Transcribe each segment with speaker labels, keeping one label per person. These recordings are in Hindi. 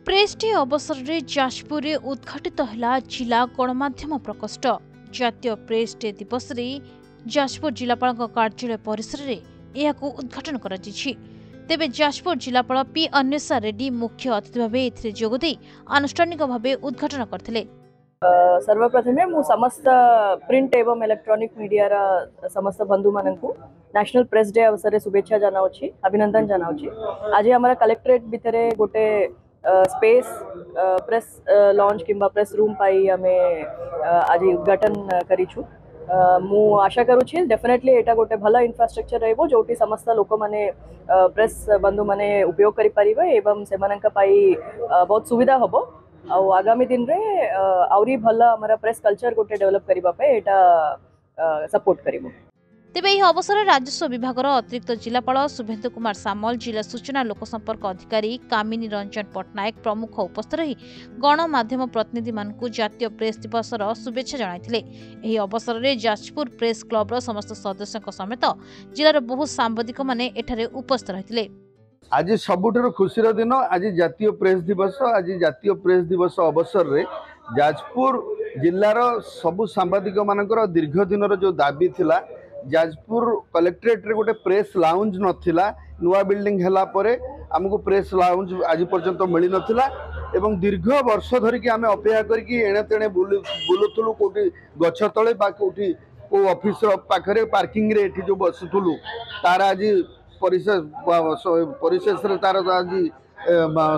Speaker 1: प्रेस डे अवसर में जाजपुर में उद्घाटित है जिला गणमाध्यम प्रकोष्ठ। जातीय प्रेस डे दिवस में जाजपुर जिलापाल कार्यालय परिसर में यह उद्घाटन कर तेबे जाजपुर जिलापाल पी अन्वेषा रेड्डी मुख्य अतिथि भाव एथिरे जोगदे आनुष्ठानिक भाव उद्घाटन करथिले।
Speaker 2: सर्वप्रथमे मु समस्त प्रिंट एवं इलेक्ट्रॉनिक मीडिया समस्त बंधु मानकु नेशनल प्रेस डे अवसर रे शुभेच्छा जनाउछि, अभिनंदन जनाउछि। आज हमारा कलेक्टरेट भितरे गोटे स्पेस प्रेस लॉन्च किंबा प्रेस रूम पाई हमें आज उद्घाटन करिछु। मु आशा करूछि डेफिनेटली एटा गोटे भला इंफ्रास्ट्रक्चर रहबो जोटी समस्त लोक माने प्रेस बंधु माने उपयोग करि परिबे एवं सेमानंक पाई बहुत सुविधा हबो। आगामी दिन रे आउरी भला हमारा प्रेस कल्चर गोटे डेवलप करिबा पे एटा सपोर्ट करिबो।
Speaker 1: तेबे यह अवसर राजस्व विभाग अतिरिक्त जिलापाल शुभेन्दु कुमार सामल, जिला सूचना लोक संपर्क अधिकारी कामिनी रंजन पट्टनायक प्रमुख उपस्थित रही गणमाध्यम प्रतिनिधि मानकु जातीय प्रेस दिवस शुभेच्छा जणाइथिले। एही अवसर में जाजपुर प्रेस क्लब समस्त सदस्यों समेत जिलार बहु सांबादिक माने एठारे उपस्थित रहिथिले।
Speaker 3: आज सबुठार खुशीर दिन, आज जातीय प्रेस दिवस। आज जातीय प्रेस दिवस अवसर रे जाजपुर जिलार सबु सांबादिक मानकर दीर्घ दिन जो दाबी थिला, जाजपुर कलेक्ट्रेट रे गोटे प्रेस लाउंज नथिला, नुआ बिल्डिंग हला परे हमको प्रेस लाउंज आज पर्यंत मिली नथिला एवं दीर्घ वर्ष धरिकी आमे अपेक्षा करके एणे तेणे बुलुथुलु कोठी गछ तळे बा कोठी को ऑफिस पाखरे पार्किंग रे एठी जो बसुथुलु तार आज परिशेष तार आज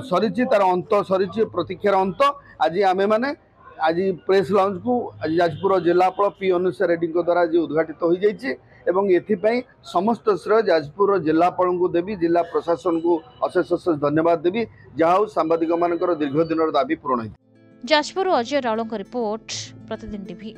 Speaker 3: सरी तार अंत सरी प्रतीक्षार अंत। आज आमे माने आज प्रेस लॉन्च को आज जाजपुर जिलापाल पी अन्वेषा रेड्डी द्वारा आज उद्घाटित हो जाइए एवं एथिपाई समस्त श्रेय जाजपुर जिलापाल को देवी, जिला प्रशासन को अशेष अशेष धन्यवाद देवी जहाँ सांबादिक मानकर दीर्घ दिन दाबी पूरण।
Speaker 1: जाजपुर अजय राउल रिपोर्ट, प्रतिदिन टीवी।